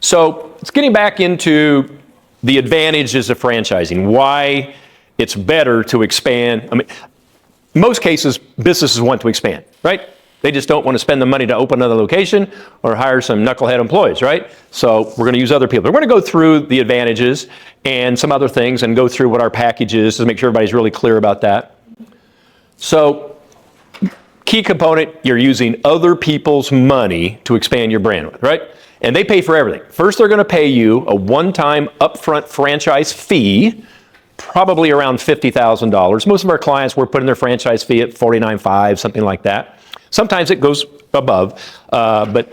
So it's getting back into the advantages of franchising, why it's better to expand. I mean, most cases, businesses want to expand, right? They just don't want to spend the money to open another location or hire some knucklehead employees, right? So we're going to use other people. We're going to go through the advantages and some other things and go through what our package is to make sure everybody's really clear about that. So key component, you're using other people's money to expand your brand with, right? And they pay for everything. First, they're going to pay you a one-time upfront franchise fee, probably around $50,000. Most of our clients, we're putting their franchise fee at $49,500, something like that. Sometimes it goes above, but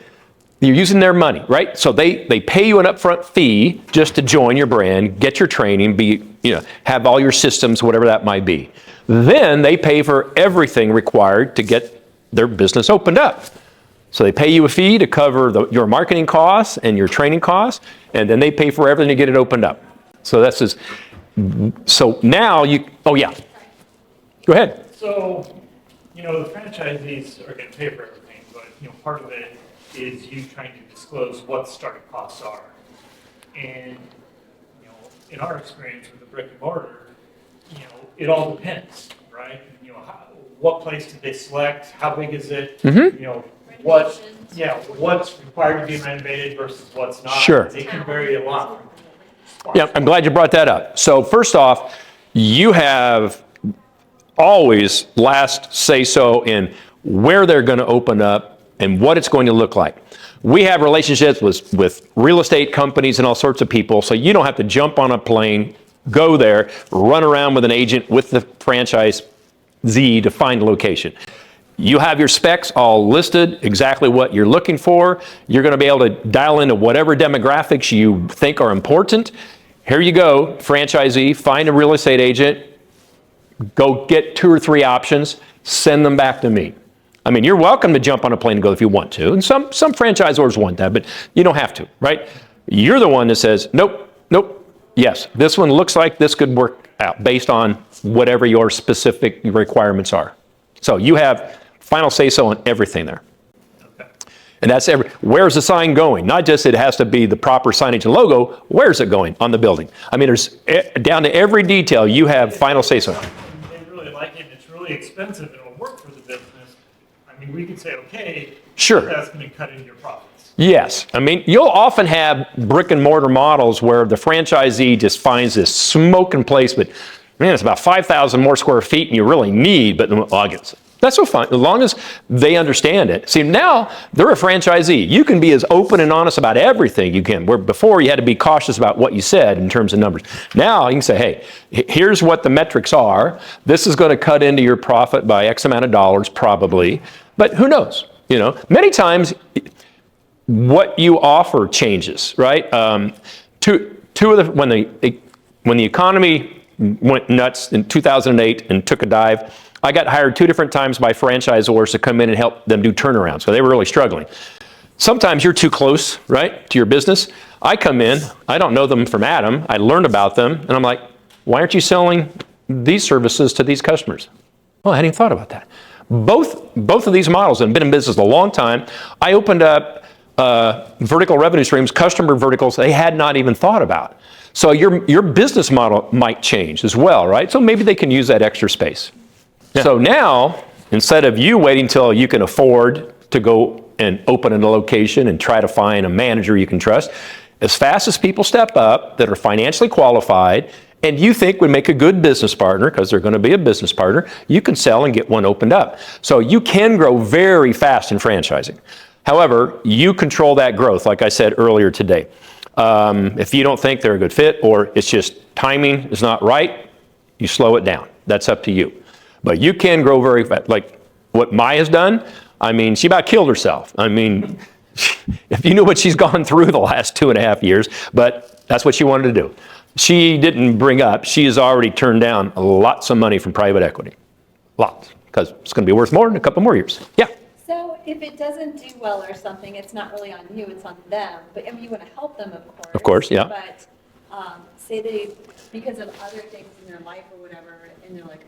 you're using their money, right? So they pay you an upfront fee just to join your brand, get your training, have all your systems, whatever that might be. Then they pay for everything required to get their business opened up. So they pay you a fee to cover your marketing costs and your training costs, and then they pay for everything to get it opened up. So that's just, so now oh yeah, go ahead. So, the franchisees are going to pay for everything, but, part of it is you trying to disclose what startup costs are. And, in our experience with the brick and mortar, it all depends, right? What place did they select? How big is it? What's required to be renovated versus what's not. Sure. They can vary a lot. Yeah, I'm glad you brought that up. So first off, you have always last say-so in where they're going to open up and what it's going to look like. We have relationships with real estate companies and all sorts of people, so you don't have to jump on a plane, go there, run around with an agent with the franchisee to find a location. You have your specs all listed, exactly what you're looking for. You're going to be able to dial into whatever demographics you think are important. Here you go, franchisee, find a real estate agent, go get 2 or 3 options, send them back to me. I mean, you're welcome to jump on a plane and go if you want to, and some franchisors want that, but you don't have to, right? You're the one that says, nope, yes, this one looks like this could work out based on whatever your specific requirements are. So you have final say-so on everything there. Okay. And that's where's the sign going? Not just it has to be the proper signage and logo, where's it going on the building? I mean, there's down to every detail, you have final say-so. They really like it, it's really expensive, and it'll work for the business. I mean, we could say, okay, sure, that's going to cut into your profits. Yes. I mean, you'll often have brick and mortar models where the franchisee just finds this smoking place, but man, it's about 5,000 more square feet and you really need, but that's so fine, as long as they understand it. See, now they're a franchisee. You can be as open and honest about everything you can, where before you had to be cautious about what you said in terms of numbers. Now you can say, hey, here's what the metrics are. This is going to cut into your profit by X amount of dollars, probably, but who knows? Many times what you offer changes, right? When the economy went nuts in 2008 and took a dive, I got hired 2 different times by franchisors to come in and help them do turnarounds. So they were really struggling. Sometimes you're too close, right, to your business. I come in, I don't know them from Adam. I learned about them, and I'm like, why aren't you selling these services to these customers? Well, I hadn't even thought about that. Both of these models have been in business a long time. I opened up vertical revenue streams, customer verticals they had not even thought about. So your business model might change as well, right? So maybe they can use that extra space. Yeah. So now, instead of you waiting till you can afford to go and open a location and try to find a manager you can trust, as fast as people step up that are financially qualified and you think would make a good business partner, because they're going to be a business partner, you can sell and get one opened up. So you can grow very fast in franchising. However, you control that growth, like I said earlier today. If you don't think they're a good fit or it's just timing is not right, you slow it down. That's up to you. But you can grow very fast. Like what Maya's done, I mean, she about killed herself. I mean, if you knew what she's gone through the last 2.5 years, but that's what she wanted to do. She didn't bring up, she has already turned down lots of money from private equity. Lots, because it's going to be worth more in a couple more years. Yeah. So if it doesn't do well or something, it's not really on you, it's on them. But I mean, you want to help them, of course. Of course, yeah. But say they, because of other things in their life or whatever, and they're like,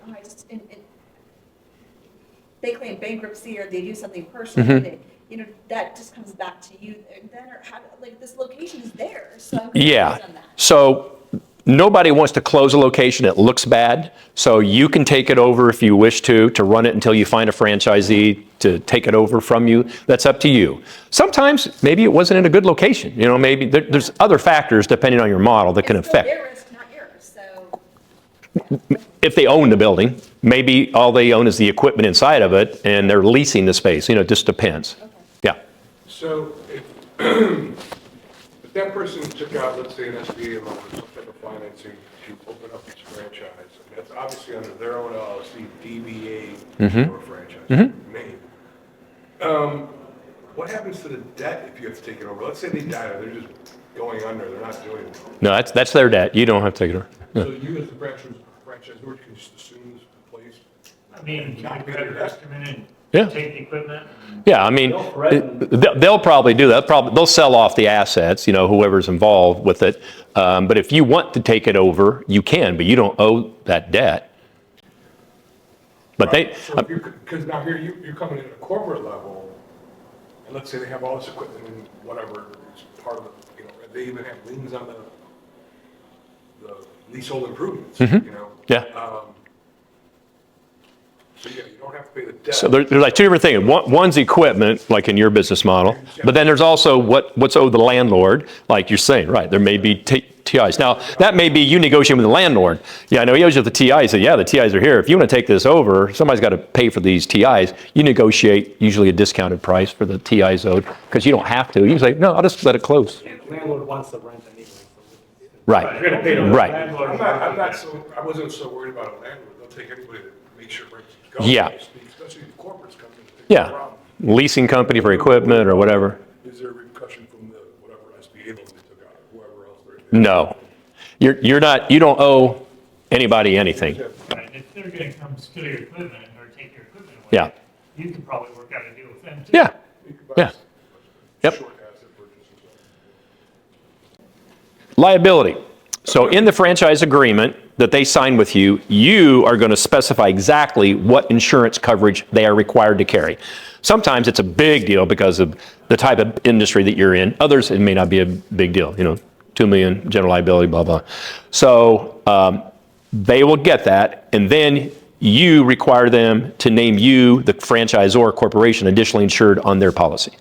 they claim bankruptcy or they do something personal, that just comes back to you then, or how, like, this location is there, so I'm Yeah. confused on that. So nobody wants to close a location that looks bad. So you can take it over if you wish to run it until you find a franchisee to take it over from you. That's up to you. Sometimes maybe it wasn't in a good location. Maybe there's other factors depending on your model that can It's still affect. their risk, not yours, so. If they own the building, maybe all they own is the equipment inside of it and they're leasing the space. It just depends. Okay. Yeah. So if that person took out, let's say, an SBA loan or some type of financing to open up this franchise, and that's obviously under their own LLC, DBA or franchise name. What happens to the debt if you have to take it over? Let's say they die, or they're just going under, they're not doing well. No, that's their debt. You don't have to take it over. Yeah. So you as the franchisor can just assume this place? I mean, Not the pay their creditors debt? come in and Yeah. take the equipment. Yeah, I mean, They'll threaten. they'll probably do that. They'll sell off the assets, whoever's involved with it. But if you want to take it over, you can, but you don't owe that debt. But So if because now here you're coming in at a corporate level, and let's say they have all this equipment and whatever is part of the, they even have liens on the leasehold improvements, Yeah. So yeah, you don't have to pay the debt. So there's like two different things. One's equipment, like in your business model, but then there's also what's owed the landlord, like you're saying, right? There may be TIs. Now, that may be you negotiating with the landlord. Yeah, I know he owes you the TIs. Say, yeah, the TIs are here. If you want to take this over, somebody's got to pay for these TIs. You negotiate usually a discounted price for the TIs owed because you don't have to. You say, no, I'll just let it close. Landlord wants the rent anyway. Right. You're gonna pay the Right. landlord. I wasn't so worried about a landlord. They'll take anybody to make sure rent goes. Yeah. Especially if corporates come in. It's a Yeah. problem. Leasing company for equipment or whatever. Is there a repercussion from the whatever SBA loan they took out, or whoever else they're? No. You don't owe anybody anything. Right, if they're gonna come steal your equipment or take your equipment away. Yeah. You can probably work out a deal with them too. Yeah. You could buy Yeah. a Yep. Short asset purchase or something. Liability. So in the franchise agreement that they sign with you, you are going to specify exactly what insurance coverage they are required to carry. Sometimes it's a big deal because of the type of industry that you're in. Others, it may not be a big deal, $2 million general liability, blah, blah. So they will get that, and then you require them to name you, the franchisor corporation, additionally insured on their policy.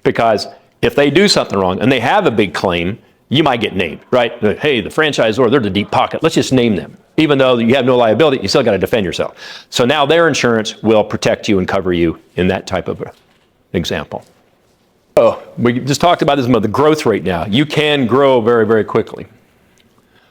Because if they do something wrong and they have a big claim, you might get named, right? Hey, the franchisor, they're the deep pocket. Let's just name them. Even though you have no liability, you still got to defend yourself. So now their insurance will protect you and cover you in that type of example. Oh, we just talked about this, the growth rate now. You can grow very, very quickly.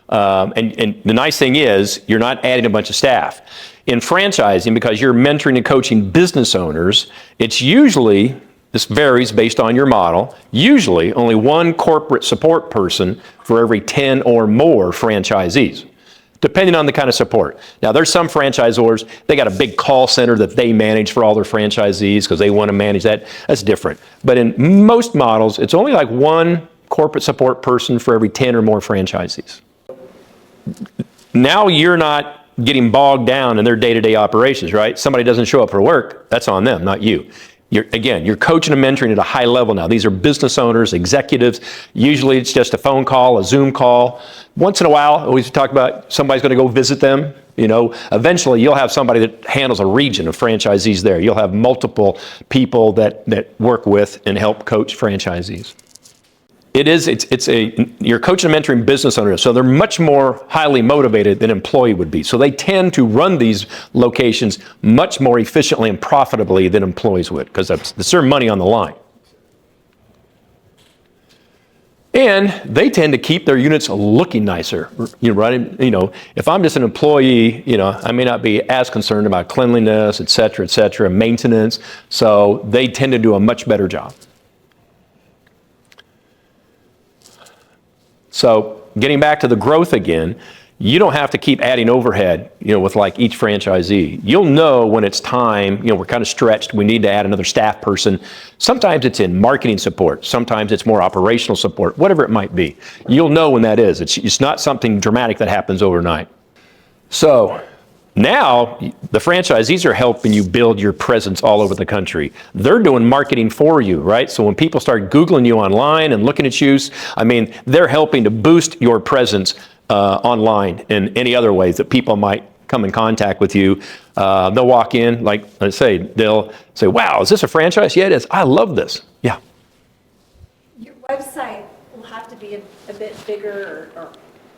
And the nice thing is, you're not adding a bunch of staff. In franchising, because you're mentoring and coaching business owners, it's usually, this varies based on your model, usually only one corporate support person for every 10 or more franchisees, depending on the kind of support. Now, there's some franchisors, they got a big call center that they manage for all their franchisees because they want to manage that. That's different. But in most models, it's only like one corporate support person for every 10 or more franchisees. Now you're not getting bogged down in their day-to-day operations, right? Somebody doesn't show up for work, that's on them, not you. You're coaching and mentoring at a high level now. These are business owners, executives. Usually it's just a phone call, a Zoom call. Once in a while, we talk about somebody's going to go visit them. Eventually you'll have somebody that handles a region of franchisees there. You'll have multiple people that work with and help coach franchisees. You're coaching and mentoring business owners, so they're much more highly motivated than an employee would be. So they tend to run these locations much more efficiently and profitably than employees would, because it's their money on the line. And they tend to keep their units looking nicer. If I'm just an employee, I may not be as concerned about cleanliness, et cetera, maintenance. So they tend to do a much better job. So getting back to the growth again, you don't have to keep adding overhead, with like each franchisee. You'll know when it's time, we're kind of stretched, we need to add another staff person. Sometimes it's in marketing support. Sometimes it's more operational support, whatever it might be. You'll know when that is. It's not something dramatic that happens overnight. So Now, the franchisees are helping you build your presence all over the country. They're doing marketing for you, right? So when people start Googling you online and looking at you, I mean, they're helping to boost your presence online in any other ways that people might come in contact with you. They'll walk in, like I say, they'll say, wow, is this a franchise? Yeah, it is. I love this. Yeah. Your website will have to be a bit bigger or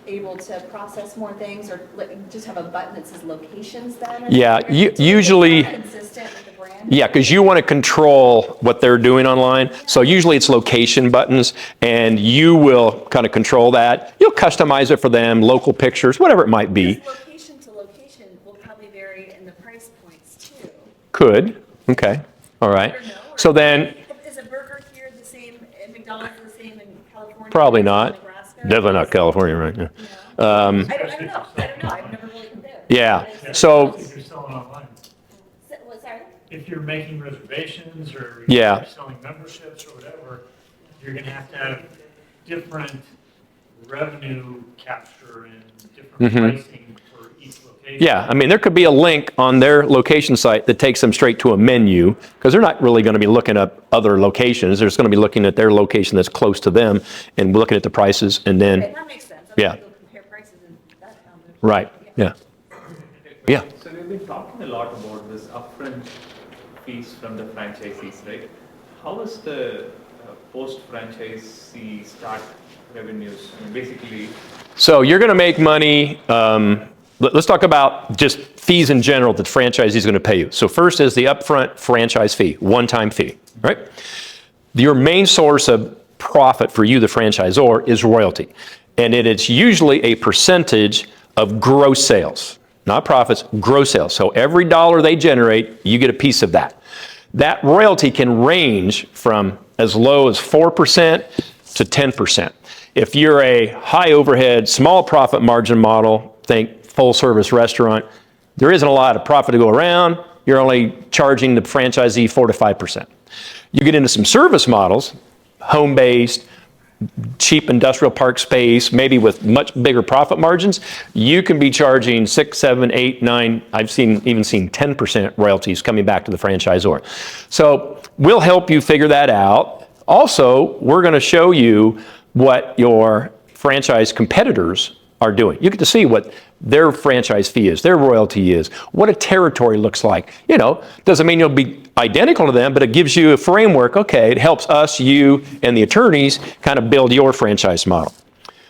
able to process more things, or just have a button that says locations then? Yeah, usually. Consistent with the brand? Yeah, because you want to control what they're doing online. So usually it's location buttons, and you will kind of control that. You'll customize it for them, local pictures, whatever it might be. Because location to location will probably vary in the price points too. Could. Okay. All right. Or no, or So then, is a burger here the same, and McDonald's the same in California? probably as in not. Nebraska? Definitely not California, right? Yeah. I don't know. I've never really compared. Yeah. Yeah, So, if you're selling online. Sorry? If you're making reservations or Yeah. you're selling memberships or whatever, you're gonna have to have different revenue capture and different pricing for each location. yeah, I mean, there could be a link on their location site that takes them straight to a menu, because they're not really going to be looking up other locations. They're just going to be looking at their location that's close to them and looking at the prices, and Okay, then, that makes sense. Yeah. Go compare prices and that sounds. right, yeah. Yeah. So we've been talking a lot about this upfront fees from the franchisees, right? How is the post-franchisee start revenues? I mean, basically, So you're going to make money. Let's talk about just fees in general that the franchisee is going to pay you. So first is the upfront franchise fee, one-time fee, right? Your main source of profit for you, the franchisor, is royalty. And it's usually a percentage of gross sales, not profits, gross sales. So every dollar they generate, you get a piece of that. That royalty can range from as low as 4% to 10%. If you're a high overhead, small profit margin model, think full service restaurant, there isn't a lot of profit to go around. You're only charging the franchisee 4 to 5%. You get into some service models, home-based, cheap industrial park space, maybe with much bigger profit margins, you can be charging 6, 7, 8, 9, I've even seen 10% royalties coming back to the franchisor. So we'll help you figure that out. Also, we're going to show you what your franchise competitors are doing. You get to see what their franchise fee is, their royalty is, what a territory looks like. You know, doesn't mean you'll be identical to them, but it gives you a framework. Okay, it helps us, you, and the attorneys kind of build your franchise model.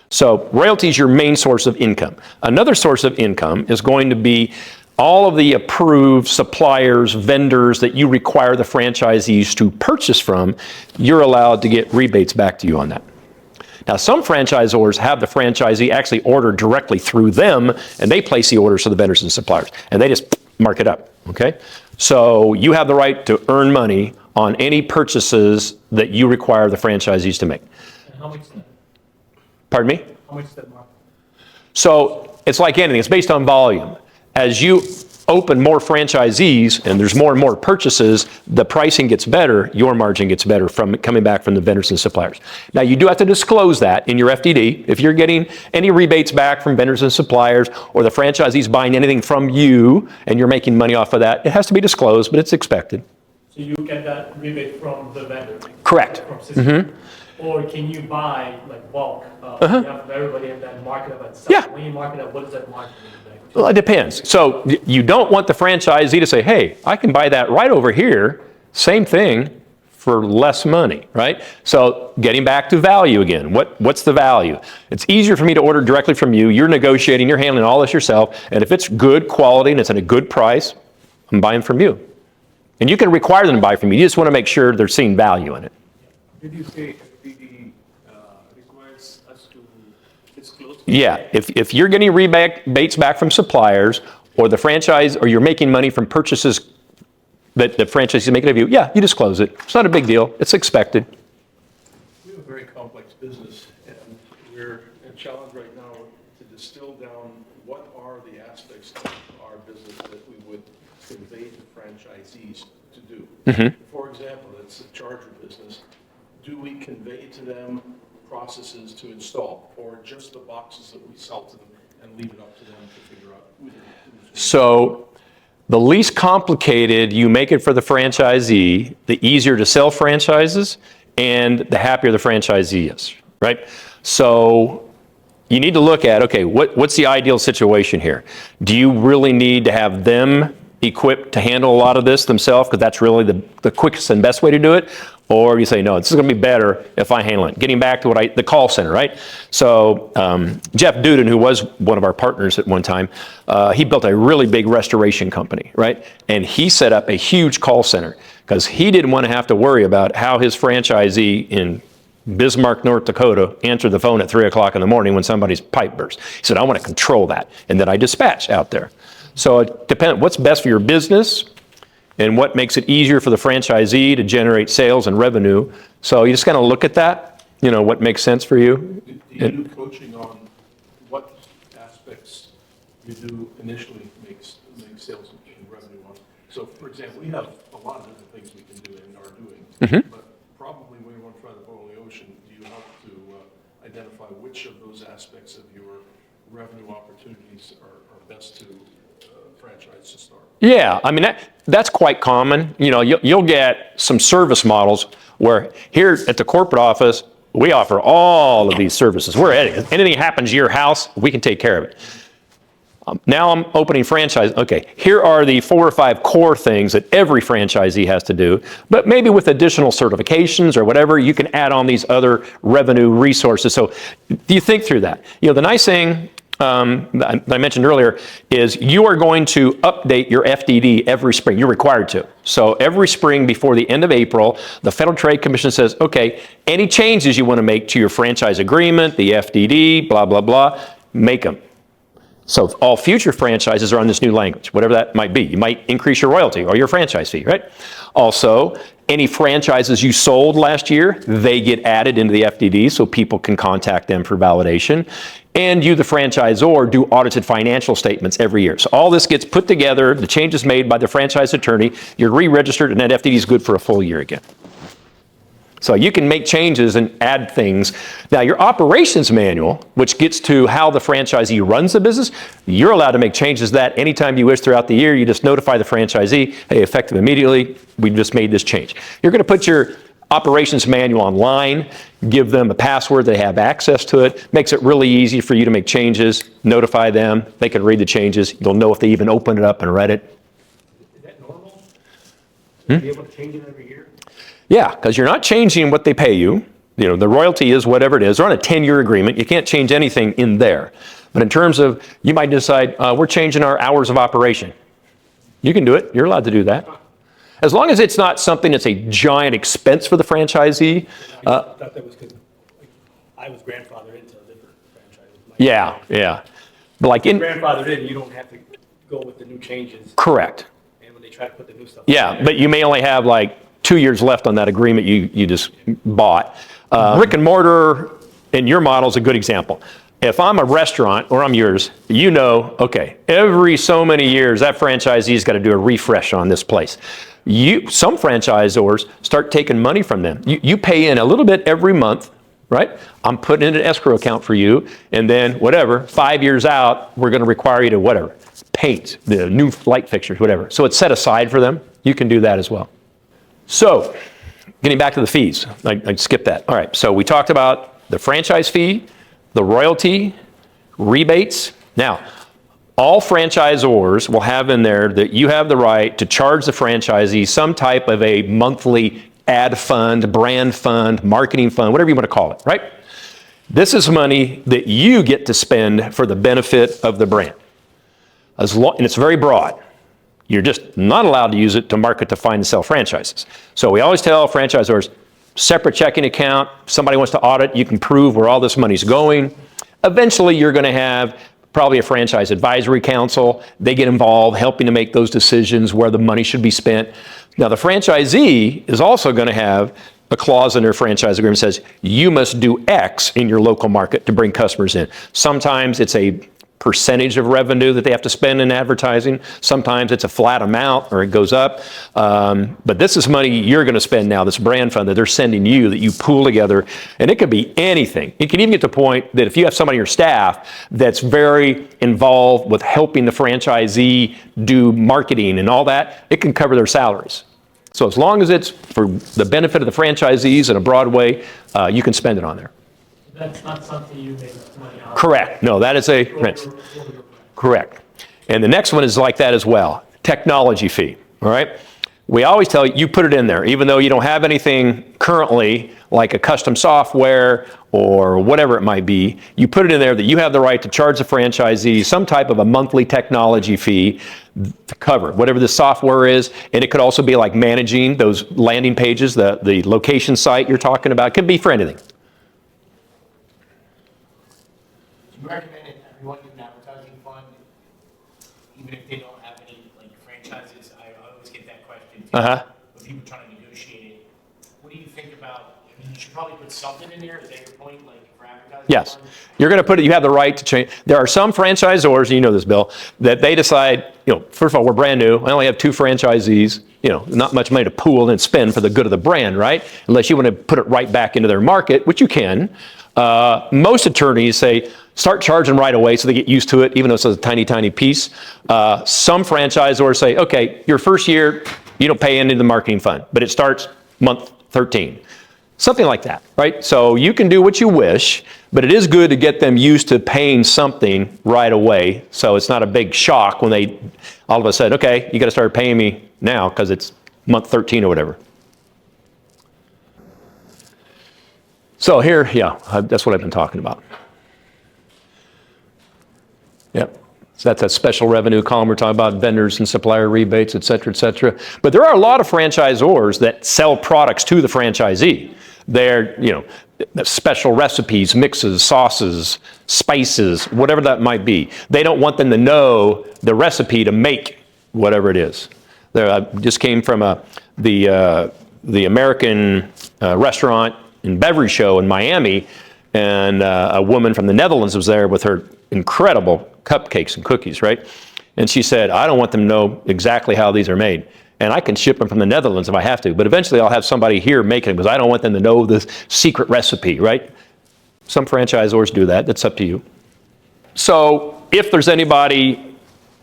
So royalty is your main source of income. Another source of income is going to be all of the approved suppliers, vendors that you require the franchisees to purchase from. You're allowed to get rebates back to you on that. Now, some franchisors have the franchisee actually order directly through them, and they place the orders to the vendors and suppliers, and they just mark it up, okay? So you have the right to earn money on any purchases that you require the franchisees to make. And how much is that? Pardon me? How much is that mark? So it's like anything, it's based on volume. As you open more franchisees and there's more and more purchases, the pricing gets better, your margin gets better from coming back from the vendors and suppliers. Now, you do have to disclose that in your FDD. If you're getting any rebates back from vendors and suppliers, or the franchisee's buying anything from you and you're making money off of that, it has to be disclosed, but it's expected. So you get that rebate from the vendor? Correct. From system? Or can you buy like bulk? You have everybody have that market up at itself. Yeah. When you mark it up, what does that market mean? Well, it depends. So you don't want the franchisee to say, hey, I can buy that right over here, same thing, for less money, right? So getting back to value again, what's the value? It's easier for me to order directly from you. You're negotiating, you're handling all this yourself, and if it's good quality and it's at a good price, I'm buying from you. And you can require them to buy from you. You just want to make sure they're seeing value in it. did you say FDD requires us to disclose? Yeah, if you're getting rebates back from suppliers, or the franchise, or you're making money from purchases that the franchise is making of you, yeah, you disclose it. It's not a big deal. It's expected. We have a very complex business, and we're challenged right now to distill down what are the aspects of our business that we would convey to franchisees to do. For example, it's the charger business. Do we convey to them processes to install, or just the boxes that we sell to them and leave it up to them to figure out who's. So the least complicated you make it for the franchisee, the easier to sell franchises, and the happier the franchisee is, right? So you need to look at, okay, what's the ideal situation here? Do you really need to have them equipped to handle a lot of this themselves, because that's really the quickest and best way to do it? Or you say, no, this is going to be better if I handle it. Getting back to the call center, right? So Jeff Duden, who was one of our partners at one time, he built a really big restoration company, right? And he set up a huge call center because he didn't want to have to worry about how his franchisee in Bismarck, North Dakota, answered the phone at 3 o'clock in the morning when somebody's pipe burst. He said, I want to control that. And then I dispatch out there. So it depends what's best for your business and what makes it easier for the franchisee to generate sales and revenue. So you just kind of look at that, what makes sense for you. Do you do coaching on what aspects you do initially make sales and revenue on? So, for example, we have a lot of different things we can do and are doing, but probably when you want to try the boil in the ocean, do you help to identify which of those aspects of your revenue opportunities are best to franchise to start? Yeah, I mean, that's quite common. You'll get some service models where here at the corporate office, we offer all of these services. We're ready. If anything happens to your house, we can take care of it. Now I'm opening franchise. Okay, here are the 4 or 5 core things that every franchisee has to do, but maybe with additional certifications or whatever, you can add on these other revenue resources. So do you think through that? The nice thing that I mentioned earlier is you are going to update your FDD every spring. You're required to. So every spring before the end of April, the Federal Trade Commission says, okay, any changes you want to make to your franchise agreement, the FDD, blah, blah, blah, make them. So all future franchises are on this new language, whatever that might be. You might increase your royalty or your franchise fee, right? Also, any franchises you sold last year, they get added into the FDD so people can contact them for validation. And you, the franchisor, do audited financial statements every year. So all this gets put together, the changes made by the franchise attorney, you're re-registered, and that FDD is good for a full year again. So you can make changes and add things. Now, your operations manual, which gets to how the franchisee runs the business, you're allowed to make changes to that anytime you wish throughout the year. You just notify the franchisee, hey, effective immediately, we just made this change. You're going to put your operations manual online, give them a password, they have access to it, makes it really easy for you to make changes, notify them, they can read the changes, you'll know if they even opened it up and read it. Is that normal? To be able to change it every year? Yeah, because you're not changing what they pay you. The royalty is whatever it is. They're on a 10-year agreement. You can't change anything in there. But in terms of, you might decide, we're changing our hours of operation. You can do it. You're allowed to do that. As long as it's not something that's a giant expense for the franchisee. I thought that was because I was grandfathered into a different franchise. Yeah. But like Grandfathered in, you don't have to go with the new changes. Correct. And when they try to put the new stuff. Yeah, but you may only have like 2 years left on that agreement you just bought. Brick and mortar in your model is a good example. If I'm a restaurant, or I'm yours, okay, every so many years, that franchisee's got to do a refresh on this place. Some franchisors start taking money from them. You pay in a little bit every month, right? I'm putting in an escrow account for you, and then 5 years out, we're going to require you to paint the new light fixtures, whatever. So it's set aside for them. You can do that as well. So, getting back to the fees, I skipped that. All right, so we talked about the franchise fee, the royalty, rebates. Now, all franchisors will have in there that you have the right to charge the franchisee some type of a monthly ad fund, brand fund, marketing fund, whatever you want to call it, right? This is money that you get to spend for the benefit of the brand. And it's very broad. You're just not allowed to use it to market, to find and sell franchises. So we always tell franchisors, separate checking account. If somebody wants to audit, you can prove where all this money's going. Eventually, you're going to have probably a franchise advisory council. They get involved, helping to make those decisions where the money should be spent. Now, the franchisee is also going to have a clause in their franchise agreement that says, you must do X in your local market to bring customers in. Sometimes it's a percentage of revenue that they have to spend in advertising. Sometimes it's a flat amount or it goes up. But this is money you're going to spend now, this brand fund that they're sending you that you pool together. And it could be anything. It can even get to the point that if you have somebody on your staff that's very involved with helping the franchisee do marketing and all that, it can cover their salaries. So as long as it's for the benefit of the franchisees in a broad way, you can spend it on there. That's not something you make money on. Correct. No, that is a rent. Correct. And the next one is like that as well. Technology fee. All right. We always tell you, you put it in there, even though you don't have anything currently like a custom software or whatever it might be. You put it in there that you have the right to charge the franchisee some type of a monthly technology fee to cover whatever the software is. And it could also be like managing those landing pages, the location site you're talking about. It could be for anything. Do you recommend that everyone get an advertising fund, even if they don't have any, like franchises? I always get that question too. Uh-huh. When people trying to negotiate it. What do you think about, I mean, you should probably put something in there, is that your point, like for advertising? Yes. funds? You're going to put it, you have the right to change. There are some franchisors, and you know this, Bill, that they decide, first of all, we're brand new. I only have 2 franchisees, not much money to pool and spend for the good of the brand, right? Unless you want to put it right back into their market, which you can. Most attorneys say, start charging right away so they get used to it, even though it's a tiny, tiny piece. Some franchisors say, okay, your first year, you don't pay into the marketing fund, but it starts month 13. Something like that, right? So you can do what you wish, but it is good to get them used to paying something right away. So it's not a big shock when they all of a sudden, okay, you got to start paying me now because it's month 13 or whatever. So here, that's what I've been talking about. Yep. So that's that special revenue column. We're talking about vendors and supplier rebates, et cetera, et cetera. But there are a lot of franchisors that sell products to the franchisee. They're, special recipes, mixes, sauces, spices, whatever that might be. They don't want them to know the recipe to make whatever it is. I just came from the American restaurant and beverage show in Miami, and a woman from the Netherlands was there with her incredible cupcakes and cookies, right? And she said, I don't want them to know exactly how these are made. And I can ship them from the Netherlands if I have to, but eventually I'll have somebody here making them because I don't want them to know the secret recipe, right? Some franchisors do that. That's up to you. So if there's anybody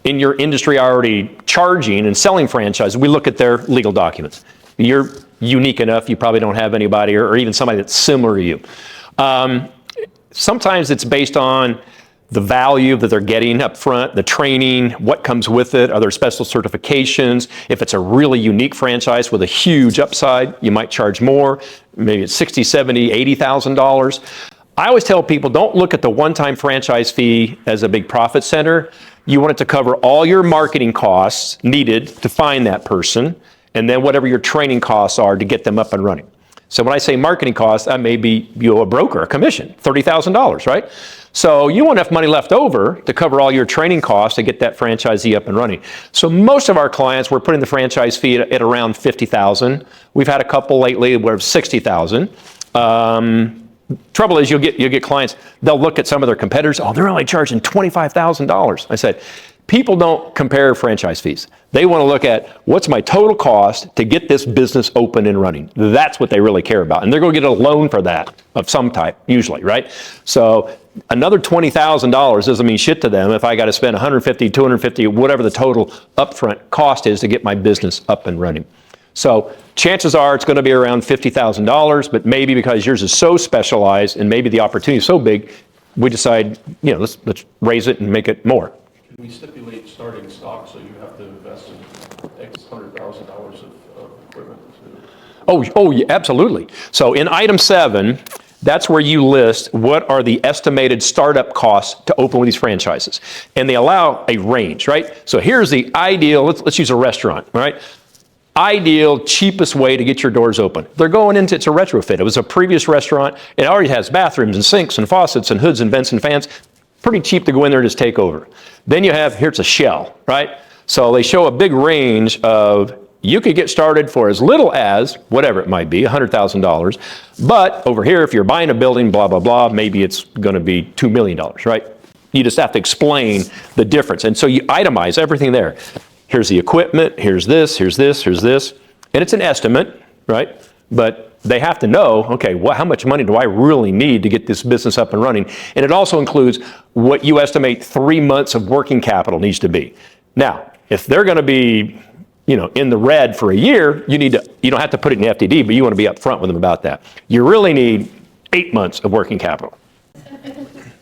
in your industry already charging and selling franchises, we look at their legal documents. You're unique enough, you probably don't have anybody or even somebody that's similar to you. Sometimes it's based on the value that they're getting up front, the training, what comes with it, are there special certifications? If it's a really unique franchise with a huge upside, you might charge more, maybe it's $60,000, $70,000, $80,000. I always tell people, don't look at the one-time franchise fee as a big profit center. You want it to cover all your marketing costs needed to find that person, and then whatever your training costs are to get them up and running. So when I say marketing costs, that may be a broker, a commission, $30,000, right? So you want enough money left over to cover all your training costs to get that franchisee up and running. So most of our clients, we're putting the franchise fee at around $50,000. We've had a couple lately where it's $60,000. Trouble is you'll get clients, they'll look at some of their competitors, oh, they're only charging $25,000. I said, people don't compare franchise fees. They want to look at what's my total cost to get this business open and running. That's what they really care about. And they're going to get a loan for that of some type, usually, right? So another $20,000 doesn't mean shit to them if I got to spend $150, $250, whatever the total upfront cost is to get my business up and running. So chances are it's going to be around $50,000, but maybe because yours is so specialized and maybe the opportunity is so big, we decide, let's raise it and make it more. Can we stipulate starting stock so you have to invest in X $100,000 of equipment? Oh, yeah, absolutely. So in item 7, that's where you list what are the estimated startup costs to open with these franchises. And they allow a range, right? So here's the ideal, let's use a restaurant, right? Ideal, cheapest way to get your doors open. They're going into, it's a retrofit. It was a previous restaurant. It already has bathrooms and sinks and faucets and hoods and vents and fans. Pretty cheap to go in there and just take over. Then you have, here's a shell, right? So they show a big range of, you could get started for as little as, whatever it might be, $100,000. But over here, if you're buying a building, blah, blah, blah, maybe it's going to be $2 million, right? You just have to explain the difference. And so you itemize everything there. Here's the equipment, here's this, here's this, here's this. And it's an estimate, right? But they have to know, okay, how much money do I really need to get this business up and running? And it also includes what you estimate 3 months of working capital needs to be. Now, if they're going to be, in the red for a year, you don't have to put it in FTD, but you want to be upfront with them about that. You really need 8 months of working capital.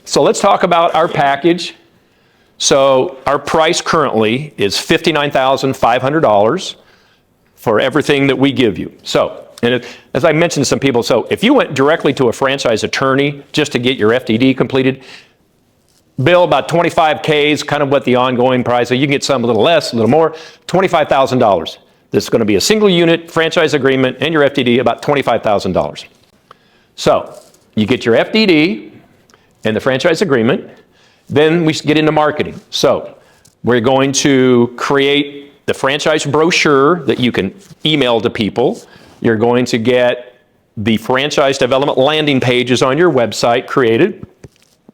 So let's talk about our package. So our price currently is $59,500 for everything that we give you. So, as I mentioned to some people, so if you went directly to a franchise attorney just to get your FTD completed, bill about $25K is kind of what the ongoing price is. You can get some a little less, a little more, $25,000. This is going to be a single unit franchise agreement and your FTD, about $25,000. So you get your FTD and the franchise agreement. Then we get into marketing. So we're going to create the franchise brochure that you can email to people. You're going to get the franchise development landing pages on your website created,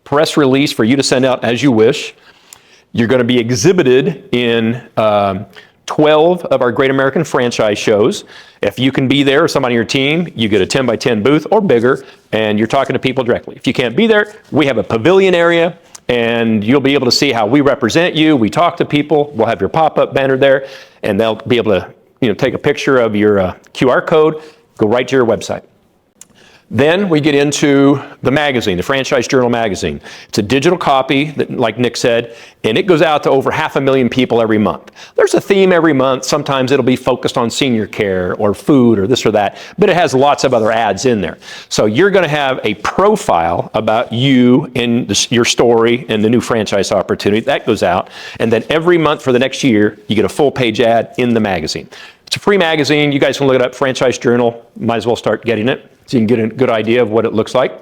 press release for you to send out as you wish. You're going to be exhibited in 12 of our Great American Franchise shows. If you can be there or somebody on your team, you get a 10 by 10 booth or bigger, and you're talking to people directly. If you can't be there, we have a pavilion area, and you'll be able to see how we represent you. We talk to people. We'll have your pop-up banner there, and they'll be able to take a picture of your QR code, go right to your website. Then we get into the magazine, the Franchise Journal magazine. It's a digital copy, that, like Nick said, and it goes out to over 500,000 people every month. There's a theme every month. Sometimes it'll be focused on senior care or food or this or that, but it has lots of other ads in there. So you're going to have a profile about you and your story and the new franchise opportunity. That goes out. And then every month for the next year, you get a full page ad in the magazine. It's a free magazine. You guys can look it up, Franchise Journal. Might as well start getting it so you can get a good idea of what it looks like.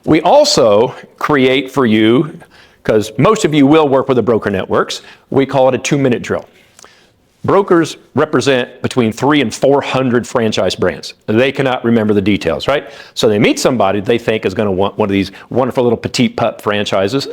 We also create for you, because most of you will work with the broker networks, we call it a 2-minute drill. Brokers represent between 300 and 400 franchise brands. They cannot remember the details, right? So they meet somebody they think is going to want one of these wonderful little petite pup franchises.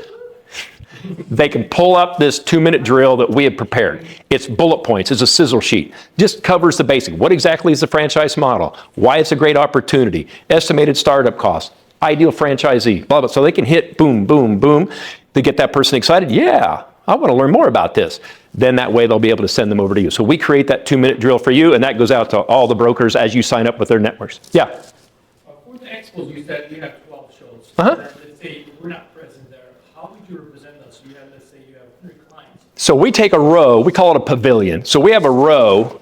They can pull up this 2-minute drill that we have prepared. It's bullet points. It's a sizzle sheet. Just covers the basic. What exactly is the franchise model? Why it's a great opportunity? Estimated startup cost. Ideal franchisee. Blah, blah. So they can hit boom, boom, boom to get that person excited. Yeah, I want to learn more about this. Then that way they'll be able to send them over to you. So we create that 2-minute drill for you, and that goes out to all the brokers as you sign up with their networks. Yeah. For the expos, you said you have 12 shows. Uh-huh. And let's say we're not present there. How would you represent us? You have, let's say you have 3 clients. So we take a row, we call it a pavilion. So we have a row,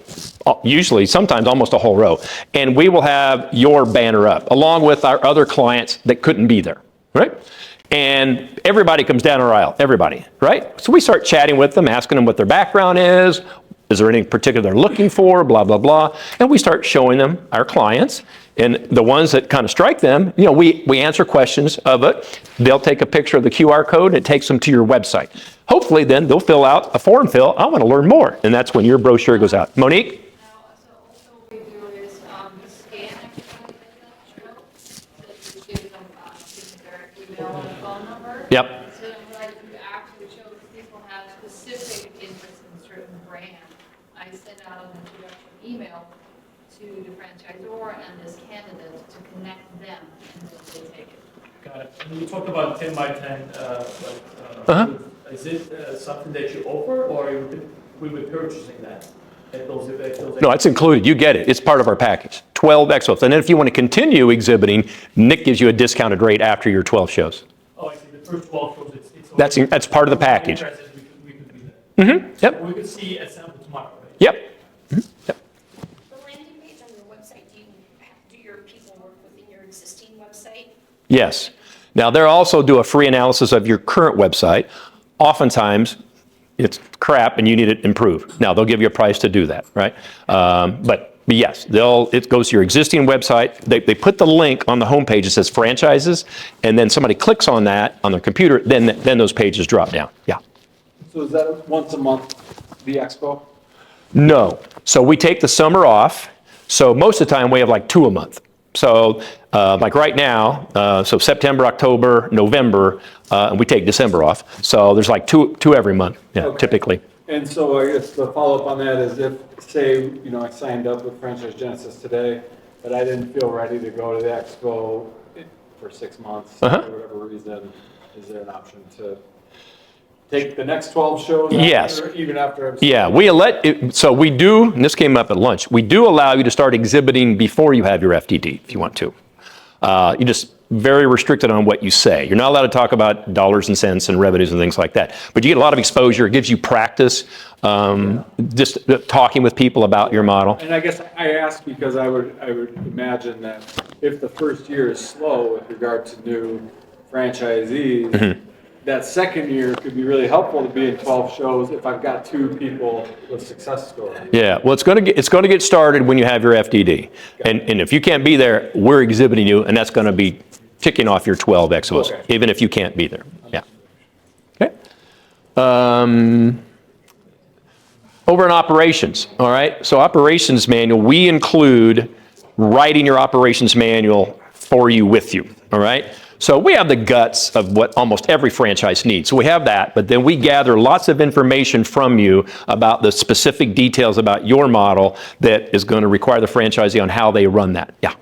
usually, sometimes almost a whole row, and we will have your banner up, along with our other clients that couldn't be there, right? And everybody comes down our aisle, everybody, right? So we start chatting with them, asking them what their background is there anything particular they're looking for, blah, blah, blah. And we start showing them our clients. And the ones that kind of strike them, we answer questions of it. They'll take a picture of the QR code, and it takes them to your website. Hopefully, then, they'll fill out a form fill. I want to learn more. And that's when your brochure goes out. Monique? Now, so also what we do is scan everybody that you show, so you give them their email and phone number. Yep. So then what I do actually show is people have specific interest in a certain brand. I send out an introduction email to the franchisor and this candidate to connect them, and then they take it. Got it. And you talked about 10 by 10. Is it something that you offer, or we be purchasing that? No, it's included. You get it. It's part of our package. 12 expos. And then if you want to continue exhibiting, Nick gives you a discounted rate after your 12 shows. Oh, I see. The first 12 shows, it's That's part of the package. We could do that. Mm-hmm. Yep. We could see a sample tomorrow, right? Yep. Mm-hmm. Yep. The landing page on your website, do your people work within your existing website? Yes. Now, they'll also do a free analysis of your current website. Oftentimes, it's crap and you need it improved. Now, they'll give you a price to do that, right? But yes, it goes to your existing website. They put the link on the homepage that says franchises, and then somebody clicks on that on their computer, then those pages drop down. Yeah. So is that once a month, the expo? No. So we take the summer off. So most of the time we have like 2 a month. So like right now, so September, October, November, and we take December off. So there's like two every month, Okay. typically. And so I guess the follow-up on that is if, say, I signed up with Franchise Genesis today, but I didn't feel ready to go to the expo for 6 months, for whatever reason, is there an option to take the next 12 shows Yes. after, even after I'm... Yeah, so we do, and this came up at lunch, we do allow you to start exhibiting before you have your FTD, if you want to. You just very restricted on what you say. You're not allowed to talk about dollars and cents and revenues and things like that. But you get a lot of exposure. It gives you practice, just talking with people about your model. And I guess I ask because I would imagine that if the first year is slow with regard to new franchisees, that second year could be really helpful to be in 12 shows if I've got 2 people with success stories. Yeah, well, it's going to get started when you have your FTD. And if you can't be there, we're exhibiting you, and that's going to be ticking off your 12 expos, even if you can't be there. Yeah. Okay. Over in operations, all right? So operations manual, we include writing your operations manual for you, with you, all right? So we have the guts of what almost every franchise needs. So we have that, but then we gather lots of information from you about the specific details about your model that is going to require the franchisee on how they run that. Yeah.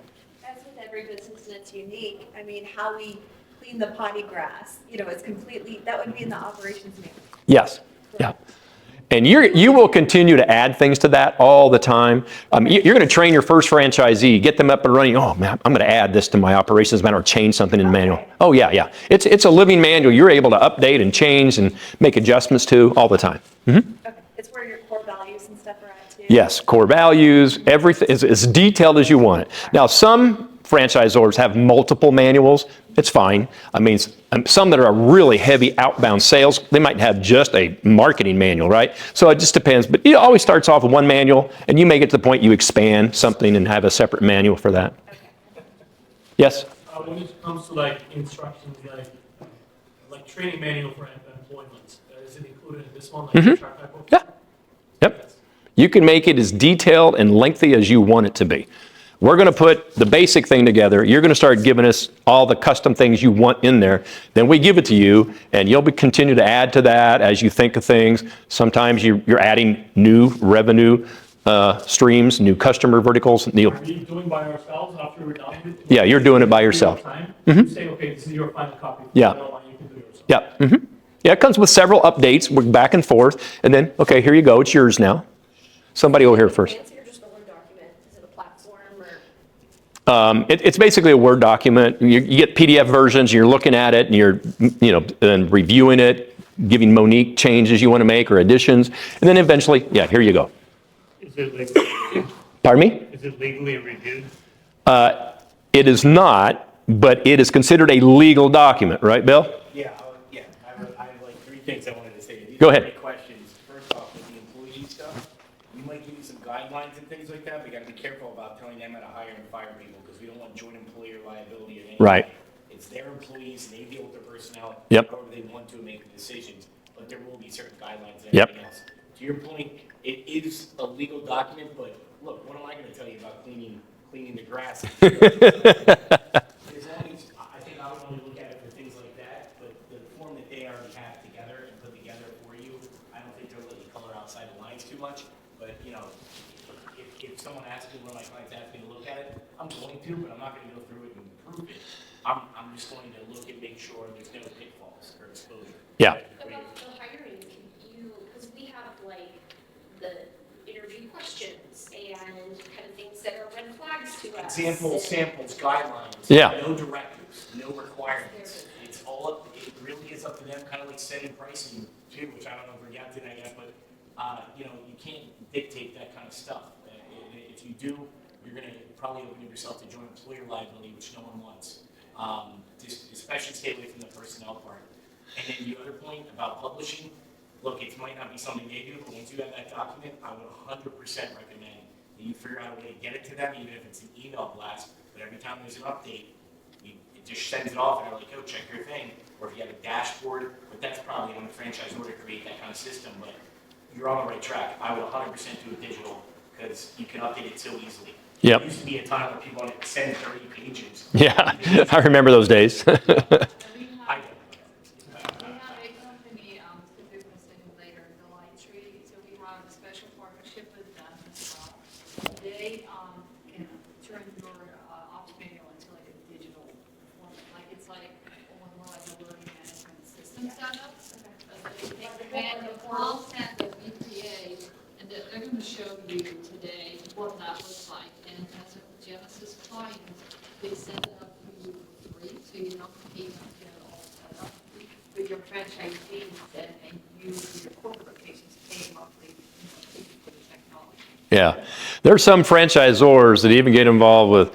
As with every business, and it's unique, I mean, how we clean the potty grass, it's completely, that would be in the operations manual. Yes. Yeah. And you will continue to add things to that all the time. You're going to train your first franchisee, get them up and running. Oh, man, I'm going to add this to my operations manual or change something in the manual. Oh, yeah, yeah. It's a living manual. You're able to update and change and make adjustments to all the time. Okay. It's where your core values and stuff are at, too? Yes, core values, everything is as detailed as you want it. Now, some franchisors have multiple manuals. It's fine. I mean, some that are really heavy outbound sales, they might have just a marketing manual, right? So it just depends. But it always starts off with one manual, and you may get to the point you expand something and have a separate manual for that. Yes? When it comes to like instructions, like training manual for employment, is it included in this one? Like track type of? Yeah. Yep. You can make it as detailed and lengthy as you want it to be. We're going to put the basic thing together. You're going to start giving us all the custom things you want in there. Then we give it to you, and you'll continue to add to that as you think of things. Sometimes you're adding new revenue streams, new customer verticals. Are we doing by ourselves after we're done with it? Yeah, you're doing it by yourself. You say, okay, this is your final copy. Yeah. You can do it yourself. Yeah. Yeah, it comes with several updates. We're back and forth. And then, okay, here you go. It's yours now. Somebody over here first. It's basically a Word document. You get PDF versions, you're looking at it, and you're and reviewing it, giving Monique changes you want to make or additions, and then eventually, yeah, here you go. Is it legally reviewed? Pardon me? Is it legally reviewed? It is not, but it is considered a legal document, right, Bill? Yeah, I have like 3 things I wanted to say. These Go are ahead. great questions. First off, with the employee stuff, we might give you some guidelines and things like that, but you got to be careful about telling them how to hire and fire people, because we don't want joint employer liability or anything. Right. It's their employees, they deal with their personnel, Yep. however they want to make the decisions, but there will be certain guidelines and Yep. everything else. To your point, it is a legal document, but look, what am I going to tell you about cleaning the grass? As long as, I think I would only look at it for things like that, but the form that they already have together and put together for you, I don't think they'll let you color outside the lines too much, but if someone asks me, one of my clients asks me to look at it, I'm going to, but I'm not going to go through it and prove it. I'm just going to look and make sure there's no pitfalls or exposure. Yeah. About the hiring, because we have like the interview questions and kind of things that are red flags to us. Examples, samples, guidelines. Yeah. No directives, no requirements. It's all up, it really is up to them, kind of like setting pricing too, which I don't know if we're getting to that yet, but you can't dictate that kind of stuff. If you do, you're going to probably open yourself to joint employer liability, which no one wants. Just especially stay away from the personnel part. And then the other point about publishing, look, it might not be something they do, but once you have that document, I would 100% recommend that you figure out a way to get it to them, even if it's an email blast. But every time there's an update, it just sends it off, and they're like, "Oh, check your thing." Or if you have a dashboard, but that's probably on the franchisor to create that kind of system. But you're on the right track. I would 100% do it digital because you can update it so easily. Yep. There used to be a time where people wanted to send 30 pages. Yeah, I remember those days. I We have a company, that they're presenting later, the Light Tree, so we have a special partnership with them as well. They, can turn your, ops manual into like a digital format, like it's like, more like a learning management system setup. They take the manual content that we create, and they're gonna show you today what that looks like. And as a Genesis client, they set it up for you for free, so you don't pay them to get it all set up. With your franchisees and you, your corporate locations pay monthly, pay for the technology. Yeah. There are some franchisors that even get involved with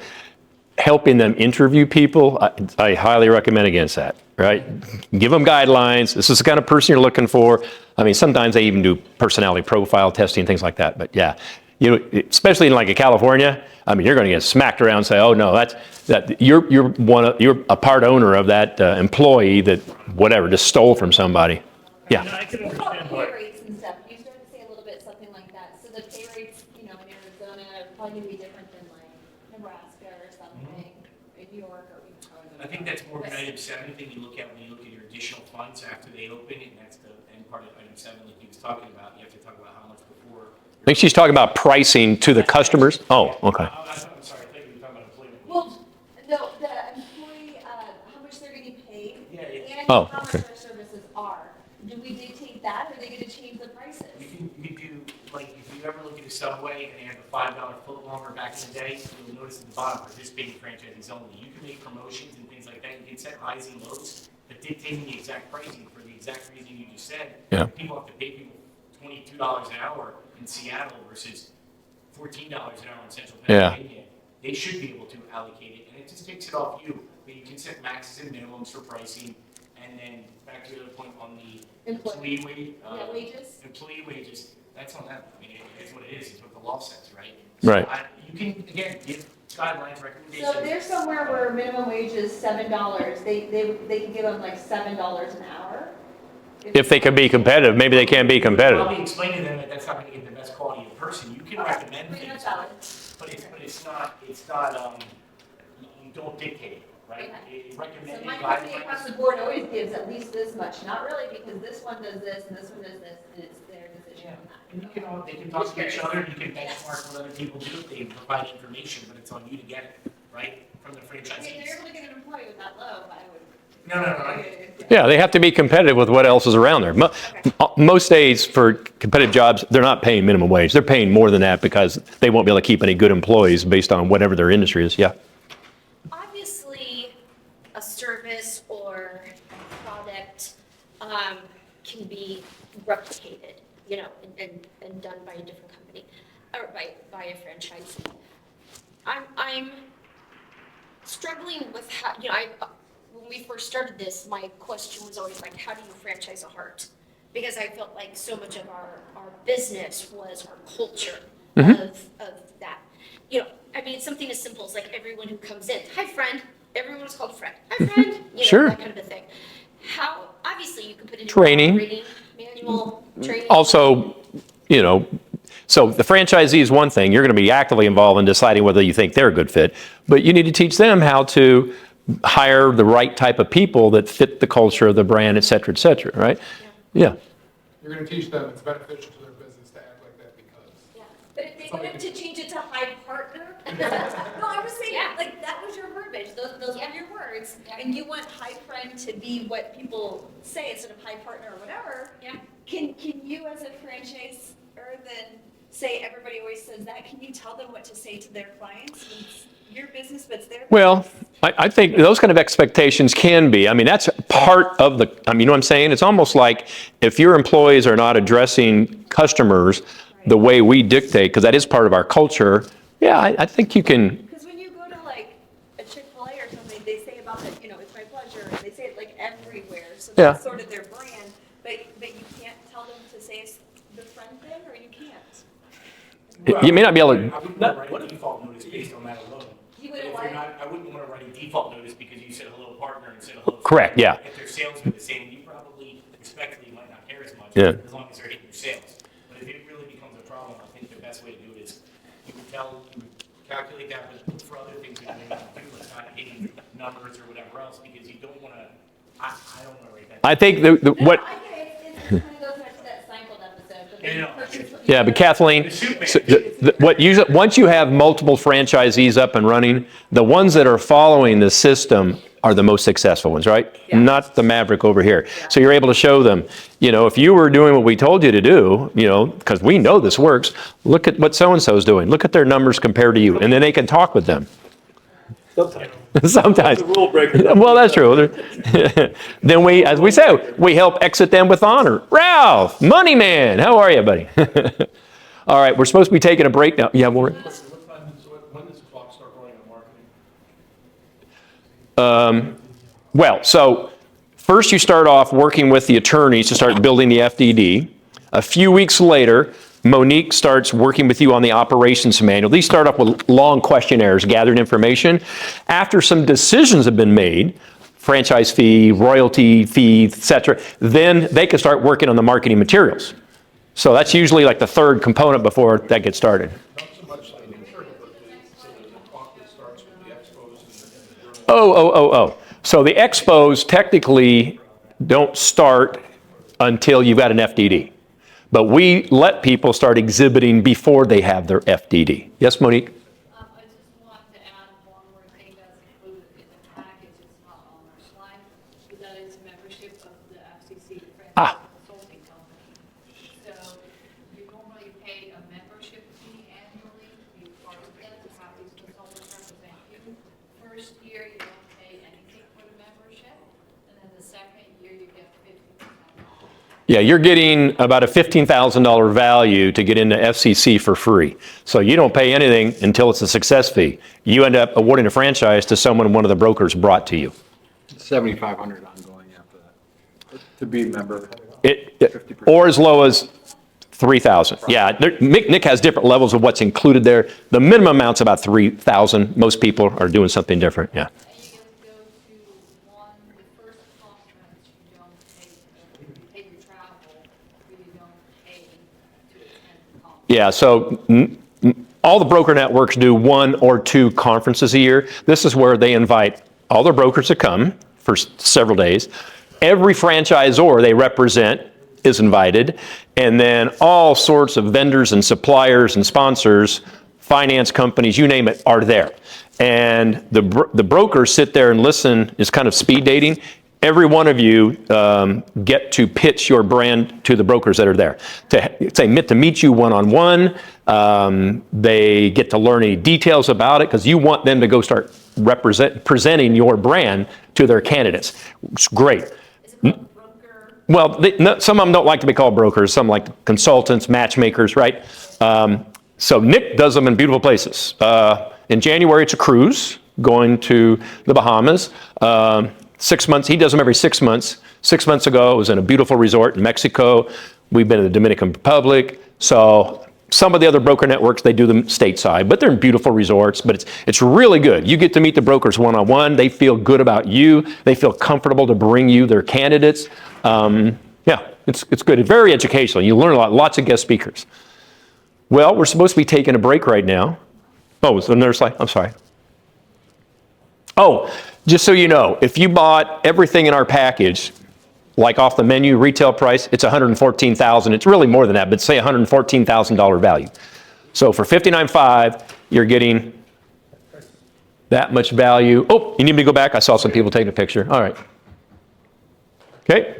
helping them interview people. I highly recommend against that, right? Give them guidelines. This is the kind of person you're looking for. I mean, sometimes they even do personality profile testing, things like that. But yeah, you know, especially in like a California, I mean, you're going to get smacked around and say, oh no, you're a part owner of that employee that whatever, just stole from somebody. Yeah. And I can What about understand pay why. rates and stuff? You started to say a little bit something like that. So the pay rates, in Arizona are probably gonna be different than like Nebraska or something, in New York or. I think that's more of an item 7 thing you look at when you look at your additional funds after they open, and that's the end part of item 7 like he was talking about. You have to talk about how much before. I think she's talking about pricing to the customers. Oh, okay. I'm sorry, I thought you were talking about employment. Well, no, the employee, how much they're getting paid. Yeah, yeah. And Oh, how much okay. their services are. Do we dictate that, or are they gonna change the prices? You can do, like, if you ever look at a Subway and they have a $5 foot longer back in the day, you'll notice at the bottom, participating franchisees only. You can make promotions and things like that. You can set rising lows, but dictating the exact pricing for the exact reason you just said. Yeah. People have to pay people $22 an hour in Seattle versus $14 an hour in Central Yeah. Pennsylvania. They should be able to allocate it, and it just takes it off you. But you can set maxes and minimums for pricing, and then back to the other point on the employee wage. Wages? Employee wages, that's on them. I mean, it's what it is, it's what the law says, right? Right. You can, again, give guidelines, recommendations. So if there's somewhere where minimum wage is $7, they can give them like $7 an hour? If they can be competitive, maybe they can be competitive. Probably explain to them that that's not gonna get the best quality of person. You can recommend I mean, things, that's valid. but it's not, you don't dictate it, right? Recommend So my company across the guidelines. board always gives at least this much, not really, because this one does this and this one does this, and it's their decision on that. And you can all, they can talk to each other, you can benchmark what other people do if they provide information, but it's on you to get it, right? From the I mean, franchisees. they're able to get an employee with that low, I would. No. Yeah, they have to be competitive with what else is around there. Most days for competitive jobs, they're not paying minimum wage. They're paying more than that because they won't be able to keep any good employees based on whatever their industry is. Yeah. Obviously, a service or a product can be replicated, and done by a different company or by a franchisee. I'm struggling with how, when we first started this, my question was always like, how do you franchise a heart? Because I felt like so much of our business was our culture of that. I mean, it's something as simple as like everyone who comes in, hi friend, everyone is called friend, hi friend, Sure. that kind of a thing. How, obviously you can put it in Training. operating manual, training. Also, so the franchisee is one thing. You're going to be actively involved in deciding whether you think they're a good fit, but you need to teach them how to hire the right type of people that fit the culture of the brand, et cetera, right? Yeah. You're gonna teach them it's beneficial to their business to act like that because. Yeah, but if they wanted to change it to high partner, no, I was saying, like, that was your verbiage, those were your words, and you want high friend to be what people say instead of high partner or whatever. Yeah. Can you as a franchisor then say, everybody always says that, can you tell them what to say to their clients? It's your business, but it's their business. Well, I think those kind of expectations can be. I mean, that's part of the, you know what I'm saying? It's almost like if your employees are not addressing customers the way we dictate, because that is part of our culture, yeah, I think you can. Because when you go to like a Chick-fil-A or something, they say about it, it's my pleasure, and they say it like everywhere, so Yeah. that's sort of their brand, but you can't tell them to say it's the friend thing, or you can't? You may not be able to. I wouldn't want to write a default notice based on that alone. You But wouldn't if want you're not, I wouldn't want to write a default notice because you said hello partner instead of hello. friend. Correct, yeah. If their sales are the same, you probably respectfully might not care as much. Yeah. As long as they're hitting your sales. But if it really becomes a problem, I think the best way to do it is you would calculate that, but look for other things that you may want to do, like not hitting numbers or whatever else, because you don't want to, I don't want to write that. I think what, I get it, it kind of goes back to that Seinfeld episode. But Yeah, I know. yeah, but Kathleen, The soup man. so once you have multiple franchisees up and running, the ones that are following the system are the most successful ones, right? Not the maverick over here. So you're able to show them, if you were doing what we told you to do, because we know this works, look at what so-and-so's doing. Look at their numbers compared to you, and then they can talk with them. Sometimes. Sometimes. The rule breaker. Well, that's true. Then we, as we say, we help exit them with honor. Ralph, money man, how are you, buddy? All right, we're supposed to be taking a break now. Yeah, What time when does the clock start running on marketing? well, so first you start off working with the attorneys to start building the FDD. A few weeks later, Monique starts working with you on the operations manual. These start off with long questionnaires, gathering information. After some decisions have been made, franchise fee, royalty fee, etc., then they can start working on the marketing materials. So that's usually like the third component before that gets started. Not so much the material, but the clock that starts with the expos and the journal. So the expos technically don't start until you've got an FDD. But we let people start exhibiting before they have their FDD. Yes, Monique? I just want to add one more thing that's included in the package, it's not on our slide, but that is membership of the FCC, the Franchise Consulting Company. So you normally pay a membership fee annually to be part of that, to have these consultants represent you. First year, you don't pay anything for the membership, and then the second year, you get 50% off. Yeah, you're getting about a $15,000 value to get into FCC for free. So you don't pay anything until it's a success fee. You end up awarding a franchise to someone one of the brokers brought to you. 7,500 ongoing after that, to be a member. Or as low as 3,000. Yeah, Nick has different levels of what's included there. The minimum amount's about 3,000. Most people are doing something different, yeah. And you get to go to the first conference, you don't pay your travel, but you don't pay to attend the conference. Yeah, so all the broker networks do 1 or 2 conferences a year. This is where they invite all their brokers to come for several days. Every franchisor they represent is invited, and then all sorts of vendors and suppliers and sponsors, finance companies, you name it, are there. And the brokers sit there and listen. It's kind of speed dating. Every one of you get to pitch your brand to the brokers that are there. To meet you one-on-one. They get to learn any details about it because you want them to go start presenting your brand to their candidates. It's great. Is it called broker? Well, some of them don't like to be called brokers. Some like consultants, matchmakers, right? So Nick does them in beautiful places. In January, it's a cruise going to the Bahamas. 6 months, he does them every 6 months. 6 months ago, it was in a beautiful resort in Mexico. We've been in the Dominican Republic. So some of the other broker networks, they do them stateside, but they're in beautiful resorts, but it's really good. You get to meet the brokers one-on-one. They feel good about you. They feel comfortable to bring you their candidates. Yeah, it's good. It's very educational. You learn a lot, lots of guest speakers. Well, we're supposed to be taking a break right now. Oh, is there another slide? I'm sorry. Oh, just so you know, if you bought everything in our package, like off the menu, retail price, it's $114,000. It's really more than that, but say $114,000 value. So for $59,500, you're getting that much value. Oh, you need me to go back? I saw some people taking a picture. All right. Okay.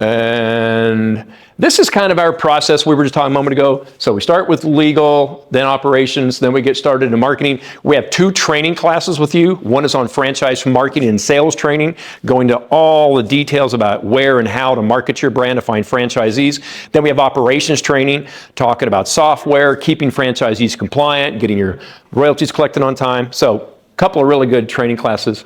And this is kind of our process we were just talking a moment ago. So we start with legal, then operations, then we get started in marketing. We have 2 training classes with you. One is on franchise marketing and sales training, going to all the details about where and how to market your brand to find franchisees. Then we have operations training, talking about software, keeping franchisees compliant, getting your royalties collected on time. So a couple of really good training classes.